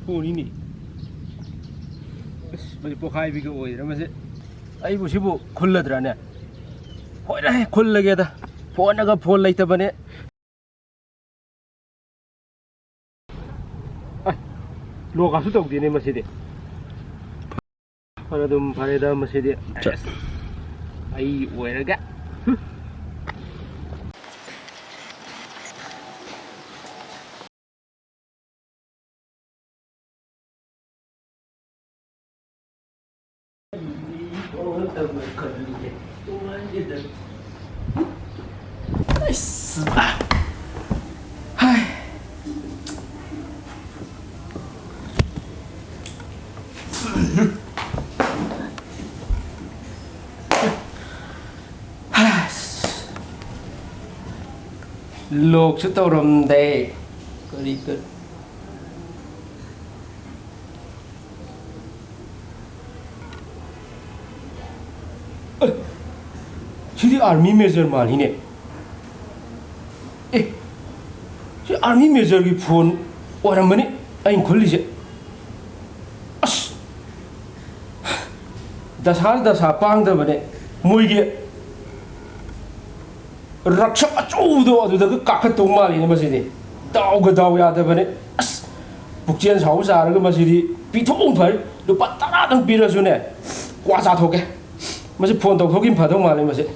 ꯐꯣꯟꯅꯤꯅꯦ ꯑꯁ ꯃꯁꯤ ꯄꯣꯈꯥꯏꯕꯤꯒ ꯑꯣꯏꯗ꯭ꯔꯥ ꯃꯁꯤ ꯑꯩꯕꯨ ꯁꯤꯕꯨ ꯈꯨꯜꯂꯗ꯭ꯔꯥꯅꯦ ꯍꯣꯏꯅꯦ ꯈꯨꯜꯂꯒꯦꯗ ꯐꯣꯟꯅꯒ ꯐꯣꯟ ꯂꯩꯇꯕꯅꯦ ꯂꯣꯛꯀꯁꯨ ꯇꯧꯗꯦꯅꯦ ꯃꯁꯤꯗꯤ ꯐꯔ ꯑꯗꯨꯝ ꯐꯔꯦꯗ ꯃꯁꯤꯗꯤ ꯑꯩ ꯑꯣꯏꯔꯒ ꯂꯣꯛꯁꯨ ꯇꯧꯔꯝꯗꯦ ꯀꯔꯤ 시디 아미 메저 말이네. 에, 시 아미 메저기 폰 오랜만에 아인 걸리지. 아스, 다사 빵다만에 뭐이게 락샤 아쭈도 어두다 그 깎았던 말이네 마시디. 다우가 다우야다만에 아스, 북지엔 사우사르가 마시디 비통팔 루파 따라당 빌어주네. 꽈자토게. 마시 폰 덕호긴 파동 말이 마시.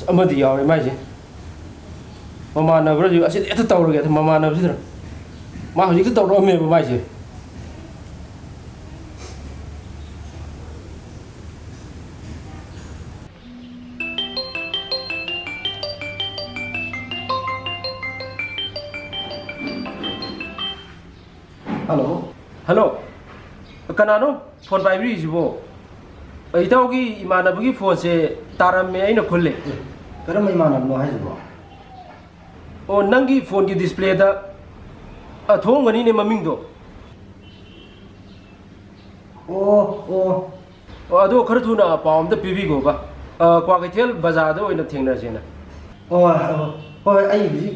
ꯑꯃꯗꯤ ꯌꯥꯎꯔꯦ ꯃꯥꯏꯁꯦ ꯃꯃꯥꯟꯅꯕ꯭ꯔꯁꯨ ꯑꯁꯤꯗ ꯍꯦꯛꯇ ꯇꯧꯔꯒꯦ ꯃꯃꯥꯟꯅꯕꯁꯤꯗ ꯃꯥ ꯍꯧꯖꯤꯛꯇ ꯇꯧꯔꯛꯑꯝꯃꯦꯕ ꯃꯥꯏꯁꯦ ꯍꯜꯂꯣ ꯍꯜꯂꯣ ꯀꯅꯥꯅꯣ ꯐꯣꯟ ꯄꯥꯏꯕꯤꯔꯤꯁꯤꯕꯣ ꯏꯇꯥꯎꯒꯤ ꯏꯃꯥꯟꯅꯕꯒꯤ ꯐꯣꯟꯁꯦ ꯇꯥꯔꯝꯃꯦ ꯑꯩꯅ ꯈꯨꯜꯂꯦ ꯀꯔꯝꯕ ꯏꯃꯥꯟꯅꯕꯅꯣ ꯍꯥꯏꯁꯤꯕꯣ ꯑꯣ ꯅꯪꯒꯤ ꯐꯣꯟꯒꯤ ꯗꯤꯁꯄ꯭ꯂꯦꯗ ꯊꯣꯡꯒꯅꯤꯅꯦ ꯃꯃꯤꯡꯗꯣ ꯑꯗꯣ ꯈꯔ ꯊꯨꯅ ꯄꯥꯎ ꯑꯝꯇ ꯄꯤꯕꯤꯈꯣꯕ ꯀ꯭ꯋꯥꯀꯩꯊꯦꯜ ꯕꯖꯥꯔꯗ ꯑꯣꯏꯅ ꯊꯦꯡꯅꯁꯦꯅ ꯍꯣꯏ ꯑꯩ ꯍꯧꯖꯤꯛ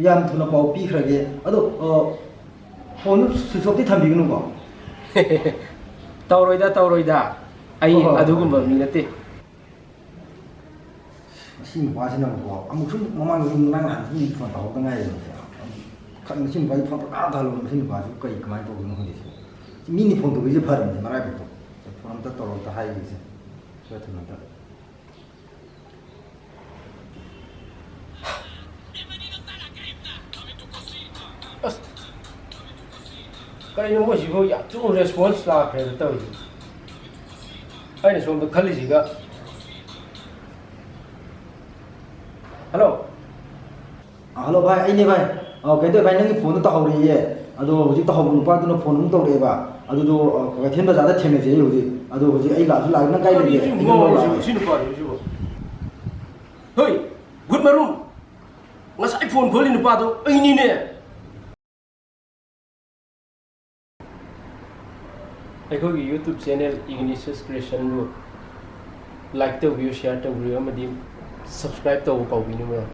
ꯌꯥꯝ ꯊꯨꯅ ꯄꯥꯎ ꯄꯤꯈ꯭ꯔꯒꯦ ꯑꯗꯣ ꯐꯣꯟꯗꯨ ꯁ꯭ꯋꯤꯆ ꯑꯣꯐꯇꯤ ꯊꯝꯕꯤꯒꯅꯨꯀꯣ ꯇꯧꯔꯣꯏꯗ ꯑꯩ ꯑꯗꯨꯒꯨꯝꯕ ꯃꯤ ꯅꯠꯇꯦ ꯃꯁꯤ ꯅꯨꯄꯥꯁꯤꯅꯀꯣ ꯑꯃꯨꯛꯁꯨ ꯃꯃꯥꯡꯗꯁꯨ ꯅꯪ ꯅꯍꯥꯟꯁꯨ ꯐꯣꯟ ꯇꯧꯔꯛꯇ ꯉꯥꯏꯔꯦꯕꯁꯦ ꯃꯁꯤ ꯅꯨꯄꯥꯁꯤ ꯐꯣꯟ ꯄꯪꯇꯥ ꯊꯥꯜꯂꯨꯕ ꯃꯁꯤ ꯅꯨꯄꯥꯁꯤ ꯀꯃꯥꯏꯅ ꯇꯧꯗꯣꯏꯅꯣ ꯈꯪꯗꯦ ꯃꯤꯅꯤ ꯐꯣꯟ ꯇꯧꯕꯤꯁꯦ ꯐꯔꯕꯅꯦ ꯃꯔꯥꯏꯕꯛꯇꯣ ꯐꯣꯟ ꯑꯝꯇ ꯇꯧꯔꯛꯇ ꯍꯥꯏꯒꯤꯁꯦ ꯈꯔ ꯊꯨꯅ ꯑꯝꯇ ꯑꯁ ꯀꯩꯅꯣ ꯃꯣꯏꯁꯤꯕꯨ ꯌꯥꯝ ꯊꯨꯅ ꯔꯦꯁꯄꯣꯟꯁ ꯂꯥꯛꯈ꯭ꯔꯦꯗ ꯇꯧꯔꯤꯁꯦ ꯑꯩꯅ ꯁꯣꯝꯗ ꯈꯜꯂꯤꯁꯤꯒ ꯍꯜꯂꯣ ꯍꯜꯂꯣ ꯚꯥꯏ ꯑꯩꯅꯦ ꯚꯥꯏ ꯀꯩꯗꯧꯔꯦ ꯚꯥꯏ ꯅꯪꯒꯤ ꯐꯣꯟꯗꯣ ꯇꯧꯍꯧꯔꯤꯌꯦ ꯑꯗꯣ ꯍꯧꯖꯤꯛ ꯇꯧꯍꯧꯕ ꯅꯨꯄꯥꯗꯨꯅ ꯐꯣꯟ ꯑꯃꯨꯛ ꯇꯧꯔꯛꯑꯦꯕ ꯑꯗꯨꯗꯣ ꯀꯩꯊꯦꯜ ꯕꯖꯥꯔꯗ ꯊꯦꯡꯅꯁꯦ ꯍꯧꯖꯤꯛ ꯑꯗꯣ ꯍꯧꯖꯤꯛ ꯑꯩ ꯂꯥꯛꯁꯨ ꯂꯥꯛꯑꯦ ꯅꯪ ꯀꯥꯏ ꯂꯩꯒꯦ ꯁꯤ ꯅꯨꯄꯥꯗꯨꯁꯤꯕꯨ ꯍꯣꯏ ꯒꯨꯗ ꯃꯔꯨꯝ ꯉꯁꯥꯏ ꯐꯣꯟ ꯈꯣꯜꯂꯤ ꯅꯨꯄꯥꯗꯣ ꯑꯩꯅꯤꯅꯦ ꯑꯩꯈꯣꯏꯒꯤ ꯌꯨꯇ꯭ꯌꯨꯕ ꯆꯦꯅꯦꯜ ꯏꯒꯅꯤꯁꯤꯌꯁ ꯀ꯭ꯔꯤꯌꯦꯁꯟꯕꯨ ꯂꯥꯏꯛ ꯇꯧꯕꯤꯌꯨ ꯁꯤꯌꯥꯔ ꯇꯧꯕꯤꯌꯨ ꯑꯃꯗꯤ ꯁꯕꯁꯀ꯭ꯔꯥꯏꯕ ꯇꯧꯕ ꯀꯥꯎꯕꯤꯅꯨ